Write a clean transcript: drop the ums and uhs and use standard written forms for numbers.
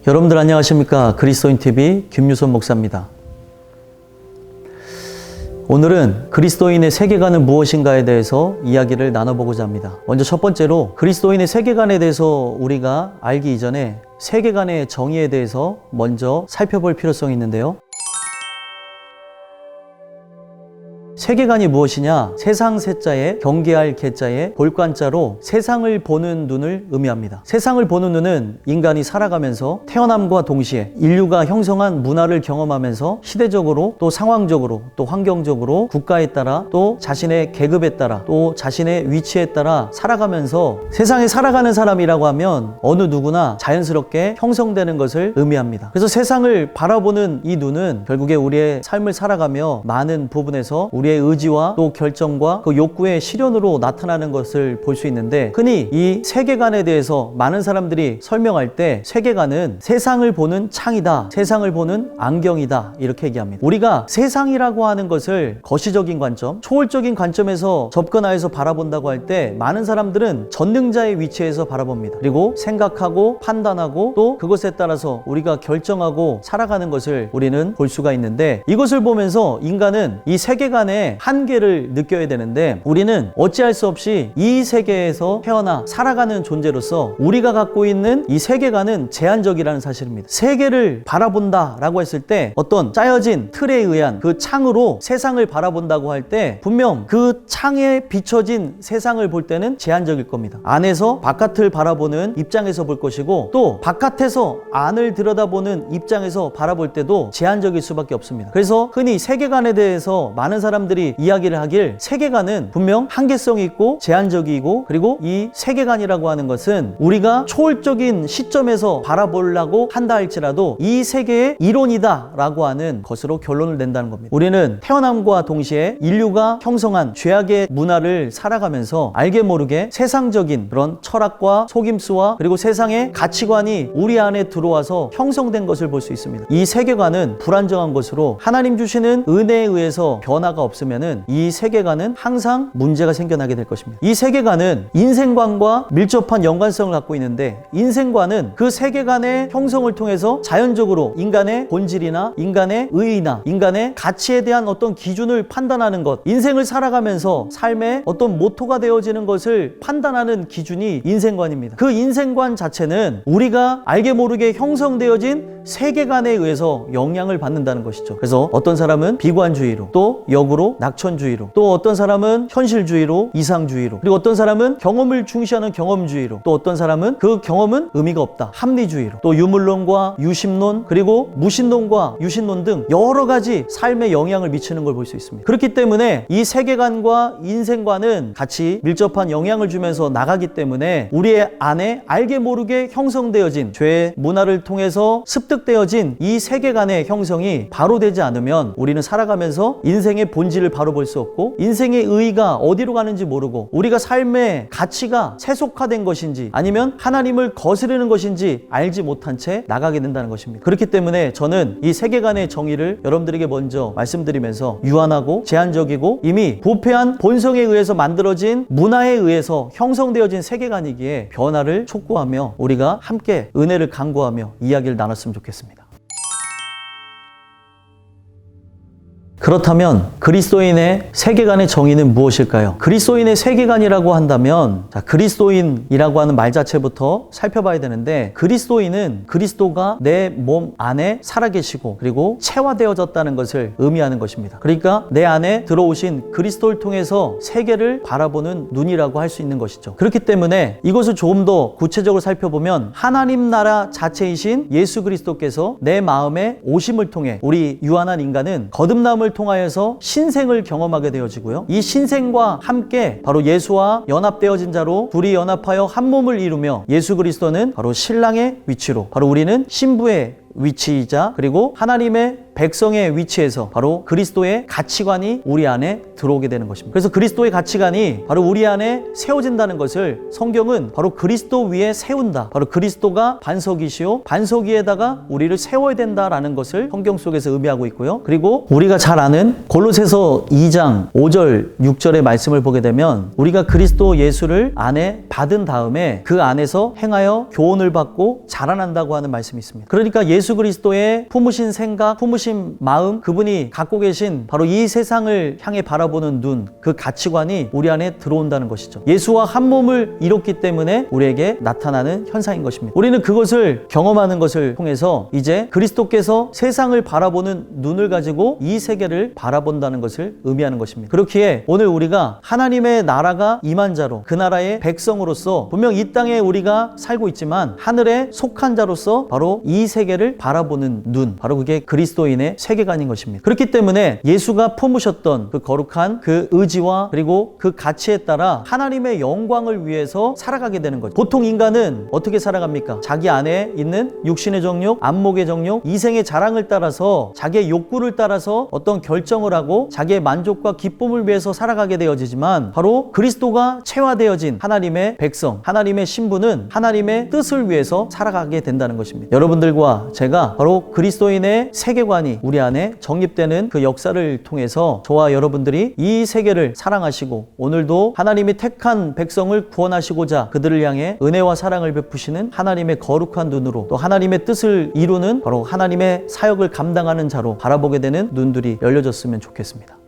여러분들 안녕하십니까? 그리스도인TV 김유선 목사입니다. 오늘은 그리스도인의 세계관은 무엇인가에 대해서 이야기를 나눠보고자 합니다. 먼저 첫 번째로 그리스도인의 세계관에 대해서 우리가 알기 이전에 세계관의 정의에 대해서 먼저 살펴볼 필요성이 있는데요. 세계관이 무엇이냐? 세상 세자에 경계할 계자에 볼관자로 세상을 보는 눈을 의미합니다. 세상을 보는 눈은 인간이 살아가면서 태어남과 동시에 인류가 형성한 문화를 경험하면서 시대적으로 또 상황적으로 또 환경적으로 국가에 따라 또 자신의 계급에 따라 또 자신의 위치에 따라 살아가면서 세상에 살아가는 사람이라고 하면 어느 누구나 자연스럽게 형성되는 것을 의미합니다. 그래서 세상을 바라보는 이 눈은 결국에 우리의 삶을 살아가며 많은 부분에서 우리의 의지와 또 결정과 그 욕구의 실현으로 나타나는 것을 볼 수 있는데, 흔히 이 세계관에 대해서 많은 사람들이 설명할 때 세계관은 세상을 보는 창이다, 세상을 보는 안경이다, 이렇게 얘기합니다. 우리가 세상이라고 하는 것을 거시적인 관점, 초월적인 관점에서 접근하여서 바라본다고 할 때 많은 사람들은 전능자의 위치에서 바라봅니다. 그리고 생각하고 판단하고 또 그것에 따라서 우리가 결정하고 살아가는 것을 우리는 볼 수가 있는데, 이것을 보면서 인간은 이 세계관의 한계를 느껴야 되는데, 우리는 어찌할 수 없이 이 세계에서 태어나 살아가는 존재로서 우리가 갖고 있는 이 세계관은 제한적이라는 사실입니다. 세계를 바라본다 라고 했을 때 어떤 짜여진 틀에 의한 그 창으로 세상을 바라본다고 할 때 분명 그 창에 비춰진 세상을 볼 때는 제한적일 겁니다. 안에서 바깥을 바라보는 입장에서 볼 것이고, 또 바깥에서 안을 들여다보는 입장에서 바라볼 때도 제한적일 수밖에 없습니다. 그래서 흔히 세계관에 대해서 많은 사람들이 이야기를 하길, 세계관은 분명 한계성이 있고 제한적이고, 그리고 이 세계관이라고 하는 것은 우리가 초월적인 시점에서 바라보려고 한다 할지라도 이 세계의 이론이다 라고 하는 것으로 결론을 낸다는 겁니다. 우리는 태어남과 동시에 인류가 형성한 죄악의 문화를 살아가면서 알게 모르게 세상적인 그런 철학과 속임수와 그리고 세상의 가치관이 우리 안에 들어와서 형성된 것을 볼 수 있습니다. 이 세계관은 불안정한 것으로 하나님 주시는 은혜에 의해서 변화가 없으면은 이 세계관은 항상 문제가 생겨나게 될 것입니다. 이 세계관은 인생관과 밀접한 연관성을 갖고 있는데, 인생관은 그 세계관의 형성을 통해서 자연적으로 인간의 본질이나 인간의 의의나 인간의 가치에 대한 어떤 기준을 판단하는 것, 인생을 살아가면서 삶의 어떤 모토가 되어지는 것을 판단하는 기준이 인생관입니다. 그 인생관 자체는 우리가 알게 모르게 형성되어진 세계관에 의해서 영향을 받는다는 것이죠. 그래서 어떤 사람은 비관주의로, 또 역으로 낙천주의로, 또 어떤 사람은 현실주의로, 이상주의로, 그리고 어떤 사람은 경험을 중시하는 경험주의로, 또 어떤 사람은 그 경험은 의미가 없다, 합리주의로, 또 유물론과 유심론, 그리고 무신론과 유신론 등 여러 가지 삶에 영향을 미치는 걸 볼 수 있습니다. 그렇기 때문에 이 세계관과 인생관은 같이 밀접한 영향을 주면서 나가기 때문에 우리의 안에 알게 모르게 형성되어진 죄의 문화를 통해서 습득되어진 이 세계관의 형성이 바로 되지 않으면 우리는 살아가면서 인생의 본질을 바로 볼 수 없고, 인생의 의의가 어디로 가는지 모르고, 우리가 삶의 가치가 세속화된 것인지 아니면 하나님을 거스르는 것인지 알지 못한 채 나가게 된다는 것입니다. 그렇기 때문에 저는 이 세계관의 정의를 여러분들에게 먼저 말씀드리면서, 유한하고 제한적이고 이미 부패한 본성에 의해서 만들어진 문화에 의해서 형성되어진 세계관이기에 변화를 촉구하며 우리가 함께 은혜를 간구하며 이야기를 나눴으면 좋겠습니다. 그렇다면 그리스도인의 세계관의 정의는 무엇일까요? 그리스도인의 세계관이라고 한다면, 그리스도인이라고 하는 말 자체부터 살펴봐야 되는데, 그리스도인은 그리스도가 내 몸 안에 살아계시고 그리고 체화되어졌다는 것을 의미하는 것입니다. 그러니까 내 안에 들어오신 그리스도를 통해서 세계를 바라보는 눈이라고 할 수 있는 것이죠. 그렇기 때문에 이것을 조금 더 구체적으로 살펴보면, 하나님 나라 자체이신 예수 그리스도께서 내 마음에 오심을 통해 우리 유한한 인간은 거듭남을 통하여서 신생을 경험하게 되어지고요, 이 신생과 함께 바로 예수와 연합되어진 자로 둘이 연합하여 한 몸을 이루며, 예수 그리스도는 바로 신랑의 위치로, 바로 우리는 신부의 위치이자 그리고 하나님의 백성의 위치에서 바로 그리스도의 가치관이 우리 안에 들어오게 되는 것입니다. 그래서 그리스도의 가치관이 바로 우리 안에 세워진다는 것을 성경은 바로 그리스도 위에 세운다. 바로 그리스도가 반석이시요 반석 위에다가 우리를 세워야 된다라는 것을 성경 속에서 의미하고 있고요. 그리고 우리가 잘 아는 골로새서 2장 5절 6절의 말씀을 보게 되면 우리가 그리스도 예수를 안에 받은 다음에 그 안에서 행하여 교훈을 받고 자라난다고 하는 말씀이 있습니다. 그러니까 예수 그리스도의 품으신 생각, 품으신 마음, 그분이 갖고 계신 바로 이 세상을 향해 바라보는 눈, 그 가치관이 우리 안에 들어온다는 것이죠. 예수와 한 몸을 이뤘기 때문에 우리에게 나타나는 현상인 것입니다. 우리는 그것을 경험하는 것을 통해서 이제 그리스도께서 세상을 바라보는 눈을 가지고 이 세계를 바라본다는 것을 의미하는 것입니다. 그렇기에 오늘 우리가 하나님의 나라가 임한 자로 그 나라의 백성으로서 분명 이 땅에 우리가 살고 있지만 하늘에 속한 자로서 바로 이 세계를 바라보는 눈, 바로 그게 그리스도인의 세계관인 것입니다. 그렇기 때문에 예수가 품으셨던 그 거룩한 그 의지와 그리고 그 가치에 따라 하나님의 영광을 위해서 살아가게 되는 거죠. 보통 인간은 어떻게 살아갑니까? 자기 안에 있는 육신의 정욕, 안목의 정욕, 이생의 자랑을 따라서 자기의 욕구를 따라서 어떤 결정을 하고 자기의 만족과 기쁨을 위해서 살아가게 되어지지만 바로 그리스도가 체화되어진 하나님의 백성, 하나님의 신부는 하나님의 뜻을 위해서 살아가게 된다는 것입니다. 여러분들과 제가 바로 그리스도인의 세계관이 우리 안에 정립되는 그 역사를 통해서 저와 여러분들이 이 세계를 사랑하시고 오늘도 하나님이 택한 백성을 구원하시고자 그들을 향해 은혜와 사랑을 베푸시는 하나님의 거룩한 눈으로 또 하나님의 뜻을 이루는 바로 하나님의 사역을 감당하는 자로 바라보게 되는 눈들이 열려졌으면 좋겠습니다.